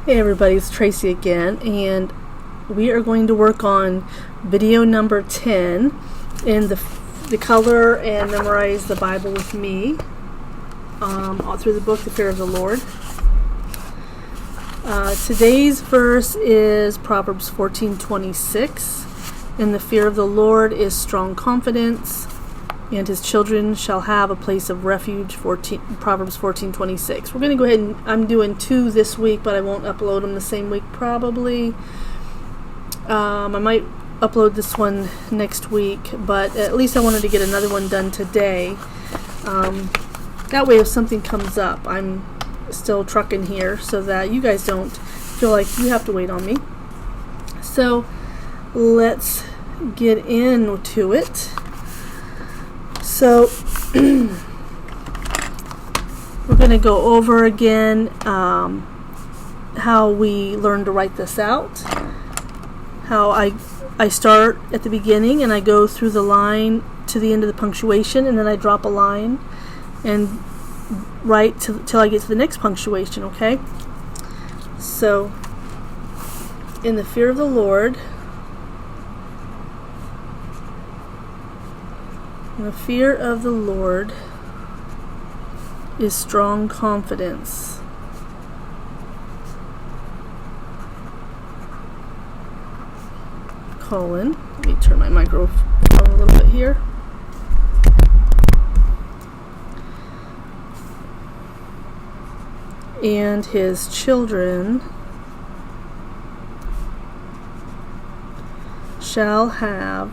Hey everybody, it's Tracy again, and we are going to work on video number 10 in the color and memorize the Bible with me all through the book, The Fear of the Lord. Today's verse is Proverbs 14:26. And the fear of the Lord is strong confidence, and his children shall have a place of refuge. Proverbs 14:26. We're going to go ahead and I'm doing 2 this week, but I won't upload them the same week probably. I might upload this one next week, but at least I wanted to get another one done today. That way if something comes up, I'm still trucking here so that you guys don't feel like you have to wait on me. So let's get into it. So we're going to go over again how we learn to write this out. How I start at the beginning and I go through the line to the end of the punctuation, and then I drop a line and write till I get to the next punctuation, okay? So, in the fear of the Lord, the fear of the Lord is strong confidence. Colon. Let me turn my microphone a little bit here. And his children shall have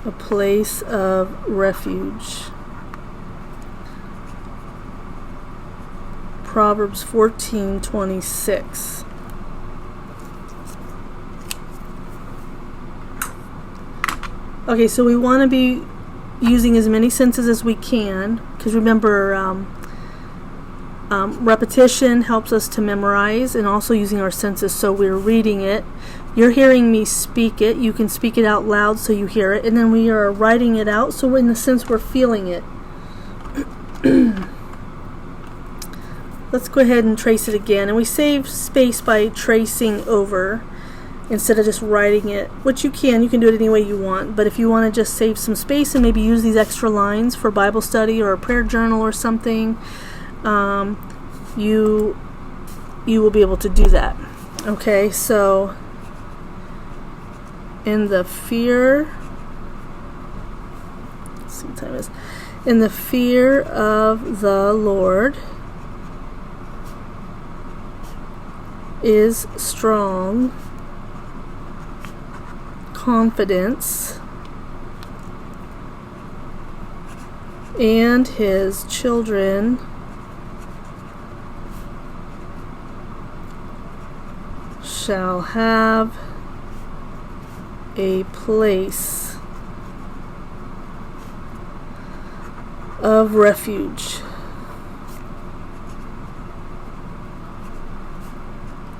a place of refuge. Proverbs 14:26. Okay, so we want to be using as many senses as we can, because remember, repetition helps us to memorize, and also using our senses. So we're reading it, you're hearing me speak it, you can speak it out loud so you hear it, and then we are writing it out, so in the sense we're feeling it. Let's go ahead and trace it again, and we save space by tracing over instead of just writing it, which you can do it any way you want, but if you want to just save some space and maybe use these extra lines for Bible study or a prayer journal or something, you will be able to do that. Okay, so in the fear, let's see what time it is. In the fear of the Lord is strong confidence, and his children shall have a place of refuge.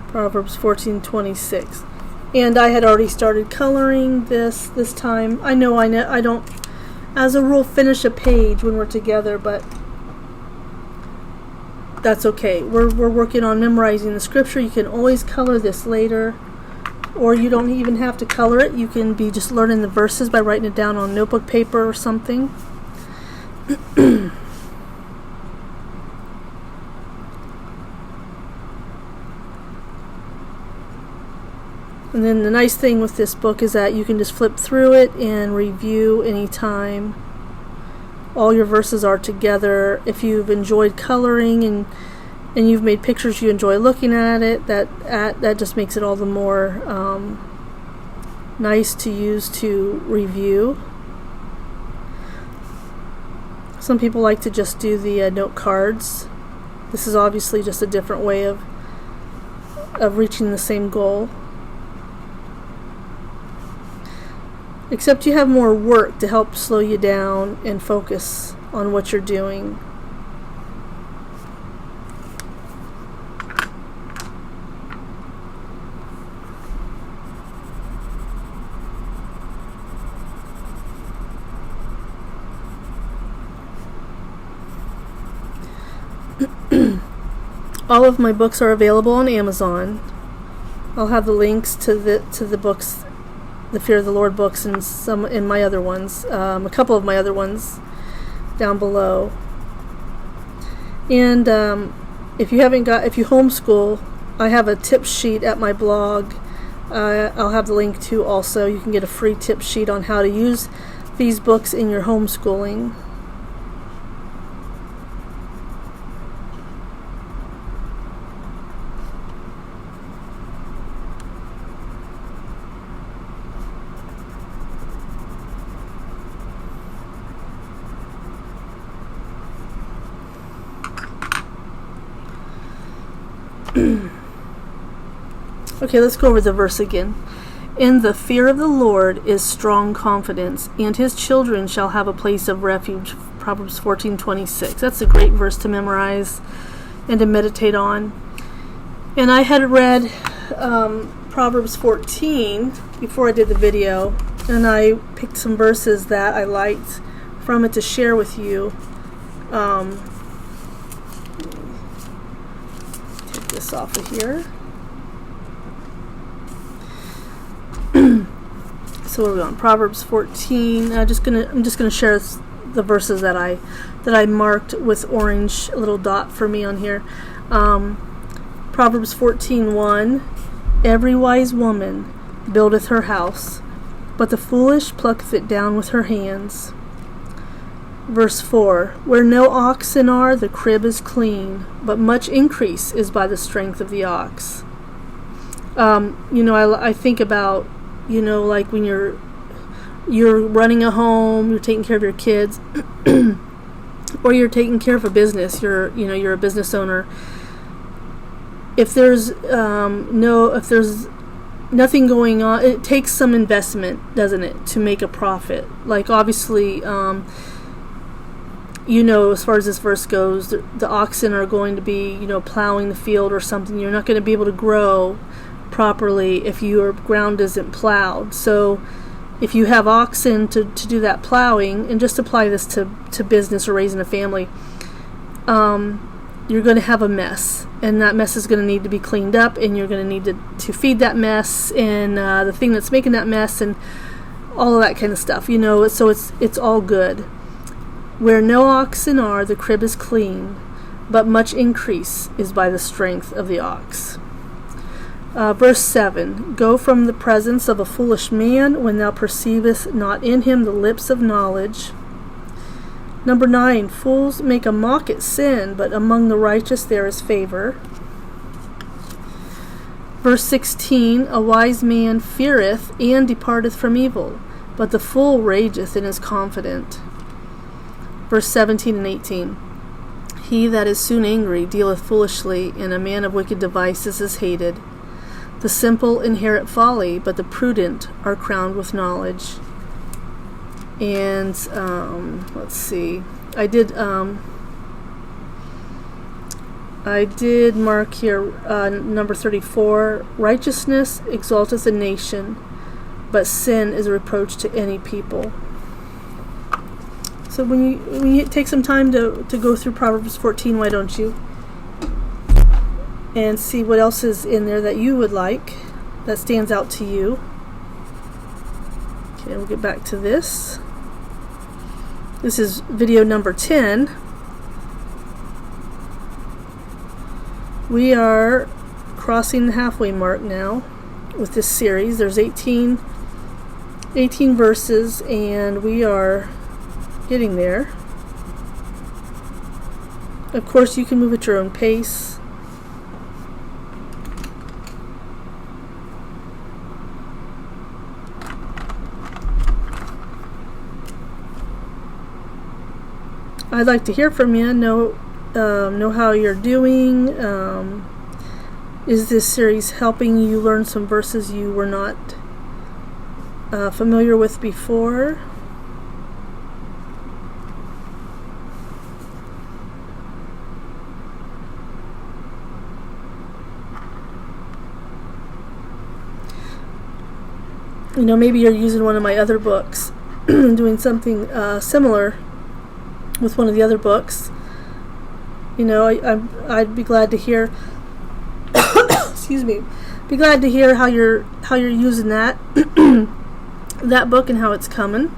Proverbs 14:26. And I had already started coloring this time. I know I don't, as a rule, finish a page when we're together, but that's okay. We're working on memorizing the scripture. You can always color this later, or you don't even have to color it. You can be just learning the verses by writing it down on notebook paper or something. And then the nice thing with this book is that you can just flip through it and review anytime. All your verses are together. If you've enjoyed coloring and you've made pictures you enjoy looking at it, that just makes it all the more nice to use to review. Some people like to just do the note cards. This is obviously just a different way of reaching the same goal. Except you have more work to help slow you down and focus on what you're doing. All of my books are available on Amazon. I'll have the links to the books, the Fear of the Lord books, and some in my other ones, a couple of my other ones down below. And if you homeschool, I have a tip sheet at my blog. I'll have the link to also. You can get a free tip sheet on how to use these books in your homeschooling. Okay, let's go over the verse again. In the fear of the Lord is strong confidence, and his children shall have a place of refuge. Proverbs 14:26. That's a great verse to memorize and to meditate on. And I had read Proverbs 14 before I did the video, and I picked some verses that I liked from it to share with you. Take this off of here. So where are we on? Proverbs 14. I'm just gonna share the verses that I marked with orange, a little dot for me on here. Proverbs 14:1. Every wise woman buildeth her house, but the foolish plucketh it down with her hands. Verse 4. Where no oxen are, the crib is clean, but much increase is by the strength of the ox. I think about, like when you're running a home, you're taking care of your kids, or you're taking care of a business. You're a business owner. If there's nothing going on, it takes some investment, doesn't it, to make a profit? Like obviously, as far as this verse goes, the oxen are going to be, plowing the field or something. You're not going to be able to grow properly if your ground isn't plowed. So if you have oxen to do that plowing, and just apply this to business or raising a family, you're going to have a mess, and that mess is going to need to be cleaned up, and you're going to need to feed that mess, and the thing that's making that mess, and all of that kind of stuff, so it's all good. Where no oxen are, the crib is clean, but much increase is by the strength of the ox. Verse 7. Go from the presence of a foolish man when thou perceivest not in him the lips of knowledge. Number 9. Fools make a mock at sin, but among the righteous there is favor. Verse 16. A wise man feareth and departeth from evil, but the fool rageth and is confident. Verse 17 and 18. He that is soon angry dealeth foolishly, and a man of wicked devices is hated. The simple inherit folly, but the prudent are crowned with knowledge. And let's see. I did mark here number 34. Righteousness exalteth a nation, but sin is a reproach to any people. So when you take some time to go through Proverbs 14, why don't you? And see what else is in there that you would like, that stands out to you. Okay, we'll get back to this. This is video number 10. We are crossing the halfway mark now with this series. There's 18 verses, and we are getting there. Of course, you can move at your own pace. I'd like to hear from you. Know how you're doing. Is this series helping you learn some verses you were not familiar with before? Maybe you're using one of my other books, doing something similar with one of the other books, You know, I'd be glad to hear. Excuse me. Be glad to hear how you're using that that book and how it's coming.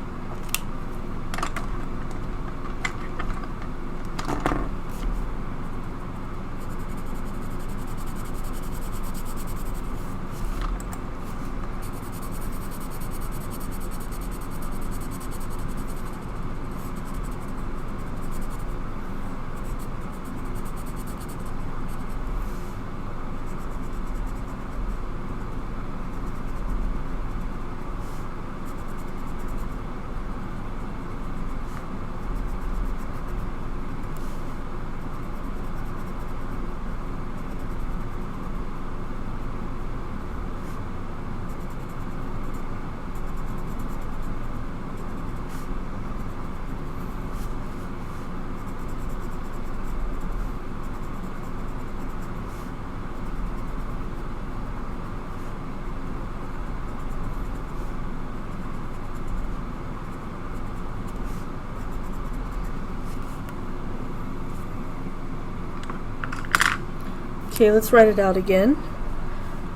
Okay, let's write it out again.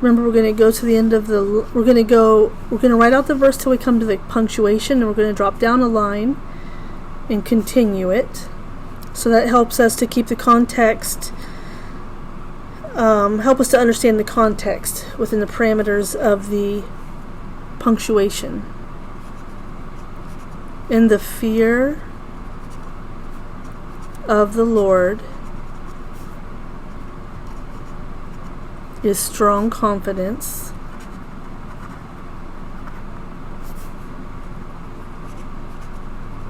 Remember, we're going to go to the end of the, we're going to write out the verse till we come to the punctuation, and we're going to drop down a line and continue it. So that helps us to keep the context, help us to understand the context within the parameters of the punctuation. In the fear of the Lord is strong confidence,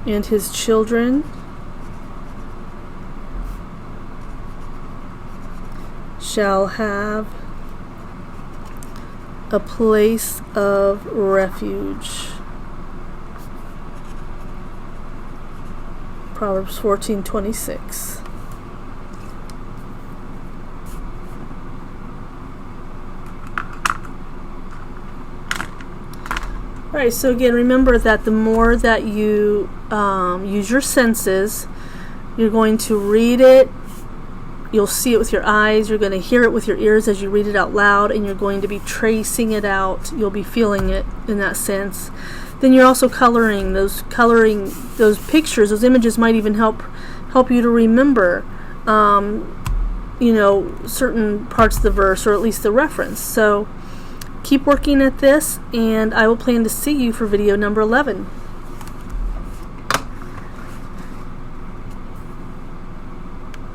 and his children shall have a place of refuge. Proverbs 14:26. Alright, so again, remember that the more that you use your senses, you're going to read it, you'll see it with your eyes, you're going to hear it with your ears as you read it out loud, and you're going to be tracing it out. You'll be feeling it in that sense. Then you're also coloring those pictures. Those images might even help you to remember certain parts of the verse, or at least the reference. So keep working at this, and I will plan to see you for video number 11.